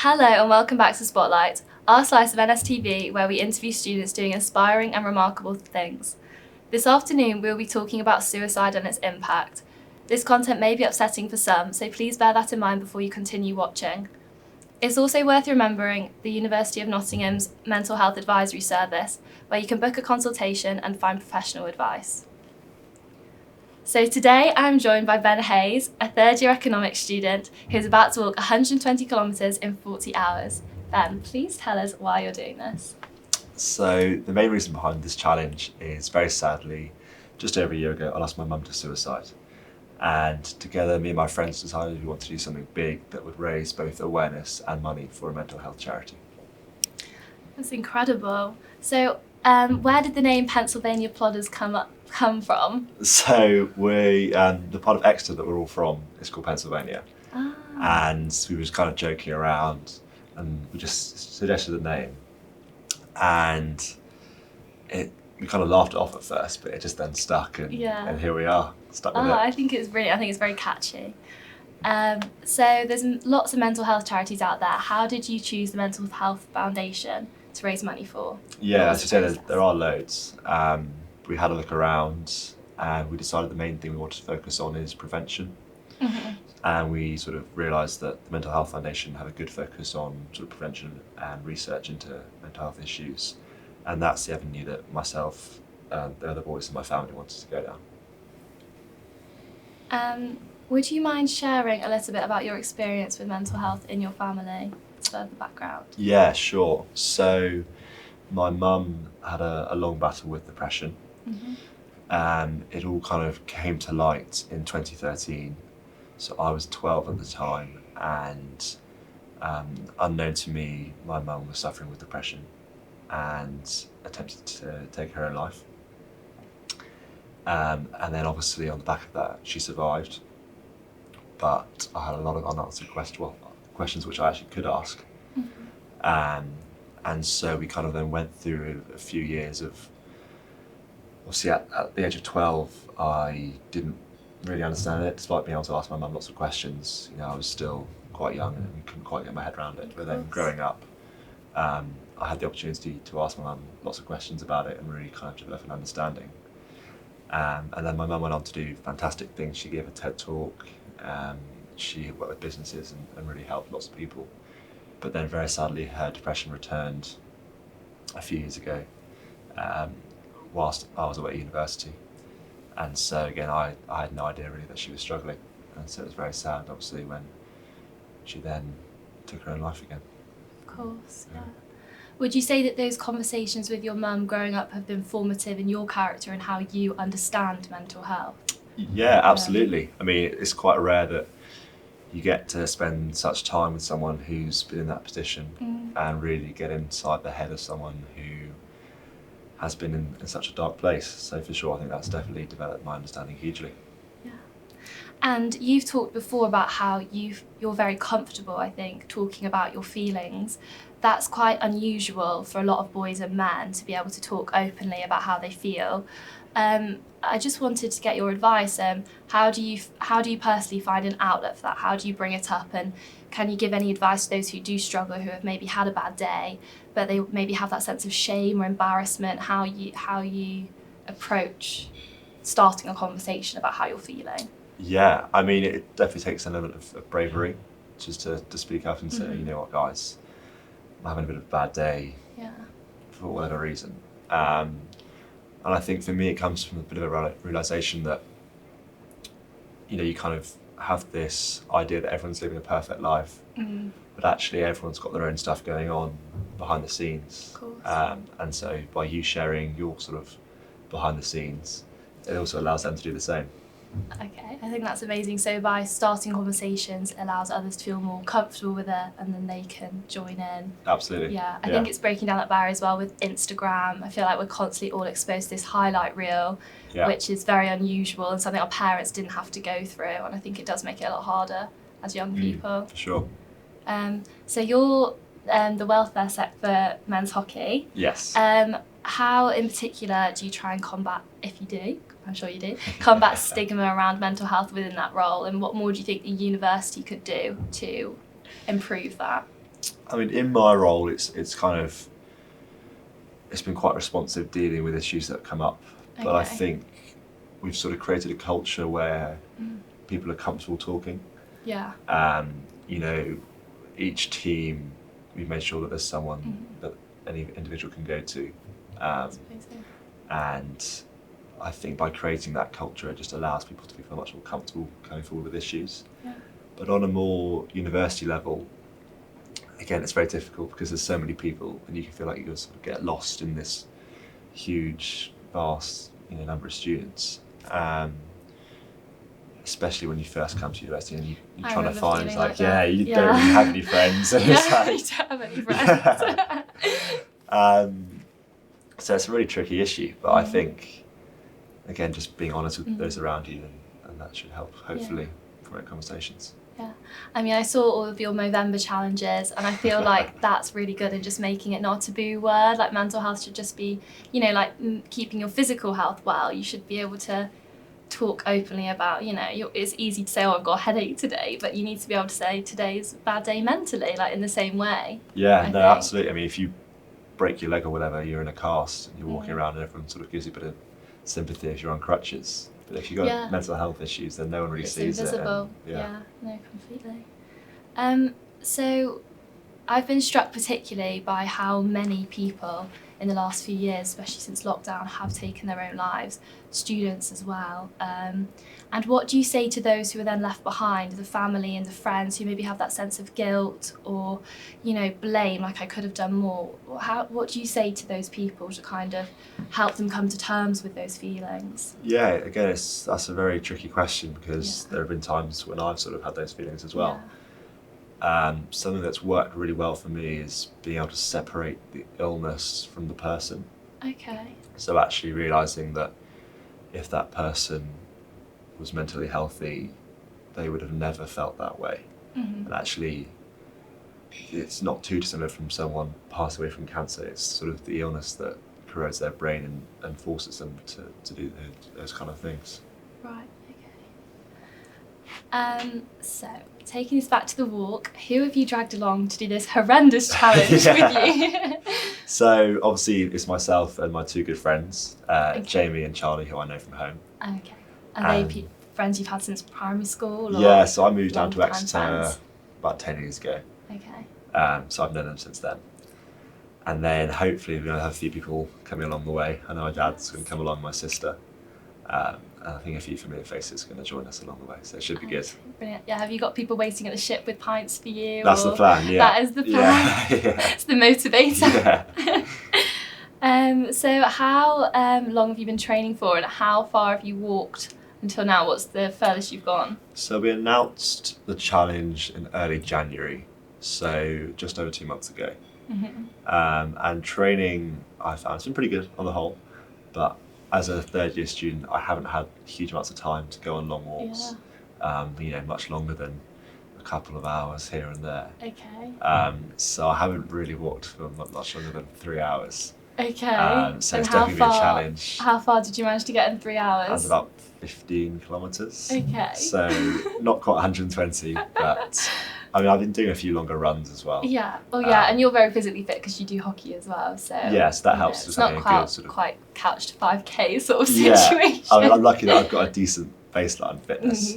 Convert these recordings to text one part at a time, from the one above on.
Hello and welcome back to Spotlight, our slice of NSTV where we interview students doing inspiring and remarkable things. This afternoon we'll be talking about suicide and its impact. This content may be upsetting for some, so please bear that in mind before you continue watching. It's also worth remembering the University of Nottingham's Mental Health Advisory Service, where you can book a consultation and find professional advice. So today I'm joined by Ben Hayes, a third-year economics student who's about to walk 120 kilometres in 40 hours. Ben, please tell us why you're doing this. So the main reason behind this challenge is, very sadly, just over a year ago I lost my mum to suicide. And together me and my friends decided we want to do something big that would raise both awareness and money for a mental health charity. That's incredible. So where did the name Pennsylvania Plodders come from? So the part of Exeter that we're all from is called Pennsylvania. And we were just kind of joking around and we just suggested the name. And we kind of laughed it off at first, but it just then stuck and here we are, stuck with it. I think it's brilliant. I think it's very catchy. So there's lots of mental health charities out there. How did you choose the Mental Health Foundation to raise money for? Yeah, as you say, there are loads. We had a look around and we decided the main thing we wanted to focus on is prevention. Mm-hmm. And we sort of realised that the Mental Health Foundation had a good focus on sort of prevention and research into mental health issues. And that's the avenue that myself and the other boys in my family wanted to go down. Would you mind sharing a little bit about your experience with mental health in your family, further background? Yeah, sure. So my mum had a long battle with depression. Mm-hmm. It all kind of came to light in 2013. So I was 12 at the time, and unknown to me, my mum was suffering with depression and attempted to take her own life. And then obviously on the back of that, she survived. But I had a lot of unanswered questions which I actually could ask. Mm-hmm. And so we kind of then went through a few years of, obviously at the age of 12, I didn't really understand it, despite being able to ask my mum lots of questions. You know, I was still quite young and couldn't quite get my head around it. But then growing up, I had the opportunity to ask my mum lots of questions about it and really kind of develop an understanding. And then my mum went on to do fantastic things. She gave a TED talk. She worked with businesses and really helped lots of people. But then very sadly, her depression returned a few years ago whilst I was away at university. And so again, I had no idea really that she was struggling. And so it was very sad, obviously, when she then took her own life again. Of course, yeah. Would you say that those conversations with your mum growing up have been formative in your character and how you understand mental health? Yeah, absolutely. I mean, it's quite rare that you get to spend such time with someone who's been in that position and really get inside the head of someone who has been in such a dark place. So for sure, I think that's definitely developed my understanding hugely. Yeah. And you've talked before about how you're very comfortable, I think, talking about your feelings. That's quite unusual for a lot of boys and men to be able to talk openly about how they feel. I just wanted to get your advice. How do you personally find an outlet for that? How do you bring it up? And can you give any advice to those who do struggle, who have maybe had a bad day, but they maybe have that sense of shame or embarrassment? How you approach starting a conversation about how you're feeling? Yeah, I mean, it definitely takes an element of bravery just to speak up and say, you know what, guys, I'm having a bit of a bad day for whatever reason. And I think for me, it comes from a bit of a realization that, you know, you kind of have this idea that everyone's living a perfect life, but actually everyone's got their own stuff going on behind the scenes. Of course. And so by you sharing your sort of behind the scenes, it also allows them to do the same. Okay, I think that's amazing. So by starting conversations, it allows others to feel more comfortable with it and then they can join in. Absolutely. Yeah, I think it's breaking down that barrier as well with Instagram. I feel like we're constantly all exposed to this highlight reel, which is very unusual and something our parents didn't have to go through. And I think it does make it a lot harder as young people. For sure. So you're the welfare sec for men's hockey. Yes. How in particular do you try and combat, if you do, I'm sure you do, combat stigma around mental health within that role, and what more do you think the university could do to improve that? I mean, in my role, it's been quite responsive dealing with issues that come up. Okay. But I think we've sort of created a culture where people are comfortable talking. Yeah. You know, each team, we've made sure that there's someone that any individual can go to. That's amazing. And I think by creating that culture, it just allows people to feel much more comfortable coming forward with issues. Yeah. But on a more university level, again, it's very difficult because there's so many people, and you can feel like you can sort of get lost in this huge, vast, number of students. Especially when you first come to university and you're trying to find, you don't really have any friends. And You don't have any friends. So it's a really tricky issue, but I think, again, just being honest with those around you, and that should help, hopefully, promote conversations. Yeah, I mean, I saw all of your Movember challenges, and I feel like that's really good in just making it not a taboo word. Like, mental health should just be, keeping your physical health well. You should be able to talk openly about, it's easy to say, oh, I've got a headache today, but you need to be able to say today's a bad day mentally, like in the same way. Yeah, no, absolutely. I mean, if you break your leg or whatever, you're in a cast and you're walking around and everyone sort of gives you a bit of sympathy if you're on crutches. But if you've got mental health issues, then no one really sees invisible. it. And, no, completely. So I've been struck particularly by how many people in the last few years, especially since lockdown, have taken their own lives, students as well. And what do you say to those who are then left behind, the family and the friends who maybe have that sense of guilt or, blame, like I could have done more? What do you say to those people to kind of help them come to terms with those feelings? Yeah, again, that's a very tricky question because there have been times when I've sort of had those feelings as well. Something that's worked really well for me is being able to separate the illness from the person. Okay. So actually realising that if that person was mentally healthy, they would have never felt that way. And actually, it's not too dissimilar from someone passing away from cancer. It's sort of the illness that corrodes their brain and forces them to do those kind of things. Right, okay. So, taking us back to the walk, who have you dragged along to do this horrendous challenge with you? So, obviously, it's myself and my two good friends, Jamie and Charlie, who I know from home. Okay. Are they friends you've had since primary school? Or yeah, so I moved down to Exeter about 10 years ago. Okay. So I've known them since then. And then hopefully we're going to have a few people coming along the way. I know my dad's going to come along, my sister. And I think a few familiar faces are going to join us along the way, so it should be good. Brilliant. Yeah, have you got people waiting at the ship with pints for you? That's the plan, yeah. That is the plan. Yeah. It's the motivator. Yeah. So how long have you been training for, and how far have you walked until now? What's the furthest you've gone? So we announced the challenge in early January, so just over 2 months ago. And training, I found, it's been pretty good on the whole, but as a third year student, I haven't had huge amounts of time to go on long walks, much longer than a couple of hours here and there. Okay. So I haven't really walked for much longer than 3 hours. Okay. So it's definitely been a challenge. How far did you manage to get in 3 hours? That's about 15 kilometres. Okay. So not quite 120, but I mean, I've been doing a few longer runs as well. Yeah. Oh, yeah. And you're very physically fit because you do hockey as well. So yes, that helps. It's not quite couched 5K sort of situation. Yeah. I mean, I'm lucky that I've got a decent baseline fitness,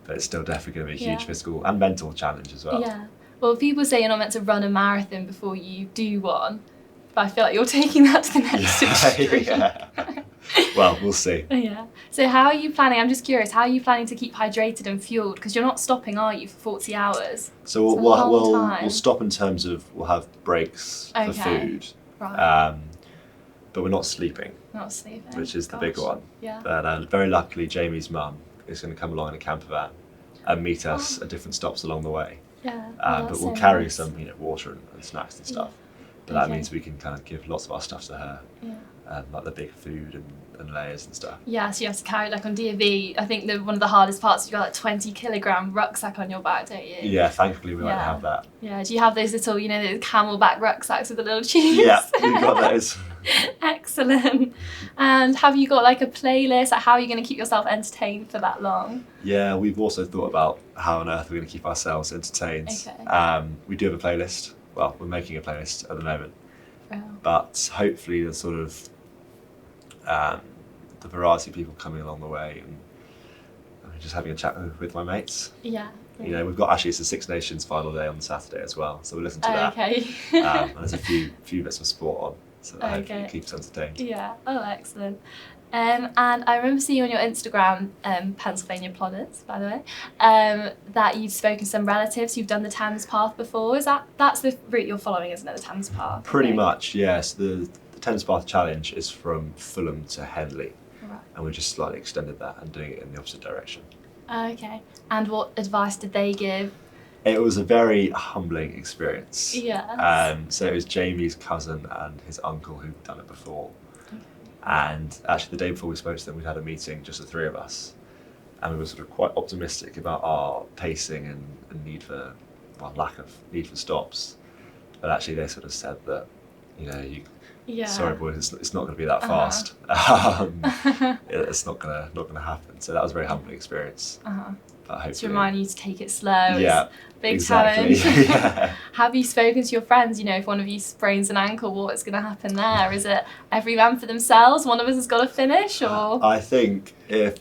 but it's still definitely going to be a huge physical and mental challenge as well. Yeah. Well, people say you're not meant to run a marathon before you do one, but I feel like you're taking that to the next extreme. Yeah. Well, we'll see. Yeah. So how are you planning? I'm just curious. How are you planning to keep hydrated and fueled? Because you're not stopping, are you, for 40 hours? So we'll stop in terms of we'll have breaks for food. Right. But we're not sleeping. Not sleeping. Which is the big one. Yeah. But very luckily, Jamie's mum is going to come along in a camper van and meet us at different stops along the way. Yeah. But we'll carry some, water and snacks and stuff. But that means we can kind of give lots of our stuff to her. Yeah. Like the big food and layers and stuff. Yeah, so you have to carry, like on DAV, I think one of the hardest parts, you've got like 20 kilogram rucksack on your back, don't you? Yeah, thankfully we won't have that. Yeah, do you have those little, those camelback rucksacks with the little tubes? Yeah, we've got those. Excellent. And have you got like a playlist? Like, how are you going to keep yourself entertained for that long? Yeah, we've also thought about how on earth we're going to keep ourselves entertained. Okay. We do have a playlist. well, we're making a playlist at the moment, Wow. but hopefully the sort of the variety of people coming along the way, and just having a chat with my mates. Yeah. You know, we've got actually it's the Six Nations final day on Saturday as well, so we'll listen to that. Okay. And there's a few bits of sport on, so that hopefully Okay. keeps entertained. Yeah. Oh, excellent. And I remember seeing on your Instagram, Pennsylvania Plodders, by the way, that you'd spoken to some relatives who've done the Tams Path before. That's the route you're following, isn't it? The Tams Path. Pretty much, yes. The Tams Path challenge is from Fulham to Henley, Right. and we just slightly extended that and doing it in the opposite direction. Okay. And what advice did they give? It was a very humbling experience. Yes. So it was Jamie's cousin and his uncle who'd done it before. And actually the day before we spoke to them, we'd had a meeting, just the three of us. And we were sort of quite optimistic about our pacing and lack of need for stops. But actually they sort of said that, you know, Yeah. sorry boys, it's not going to be that fast. It's not gonna happen. So that was a very humbling experience. But hopefully, To remind you to take it slow. Yeah, Big exactly. challenge. Yeah. Have you spoken to your friends? You know, if one of you sprains an ankle, what's going to happen there? Is it every man for themselves? One of us has got to finish, or? I think if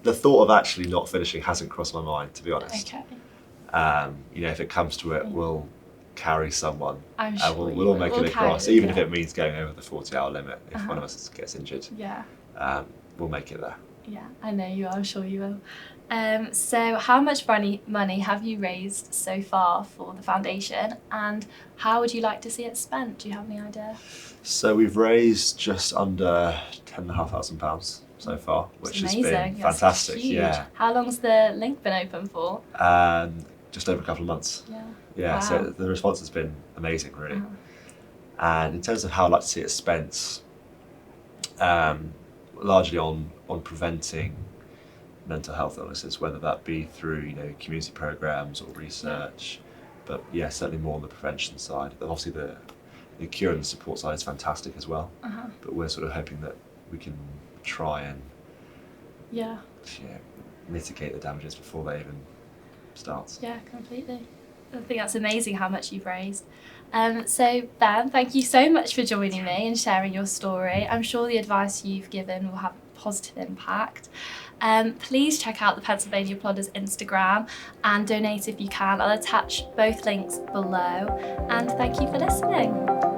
the thought of actually not finishing hasn't crossed my mind, to be honest. Okay. You know, if it comes to it, we'll carry someone. I'm sure We'll all make it across, even if it means going over the 40-hour limit. If one of us gets injured, Yeah. We'll make it there. Yeah, I know you are. I'm sure you will. So how much money have you raised so far for the foundation, and how would you like to see it spent? Do you have any idea? So we've raised just under £10,500 so far, which has been Amazing. That's fantastic. huge. Yeah. How long's the link been open for? Just over a couple of months. Yeah. Yeah, Wow. so the response has been amazing, really. And in terms of how I'd like to see it spent, largely on preventing mental health illnesses, whether that be through, you know, community programs or research, but yeah, certainly more on the prevention side. And obviously the cure and the support side is fantastic as well, but we're sort of hoping that we can try and mitigate the damages before they even start. Yeah, completely. I think that's amazing how much you've raised. So Ben, thank you so much for joining me and sharing your story. I'm sure the advice you've given will have a positive impact. Please check out the Pennsylvania Plodders Instagram and donate if you can. I'll attach both links below. And thank you for listening.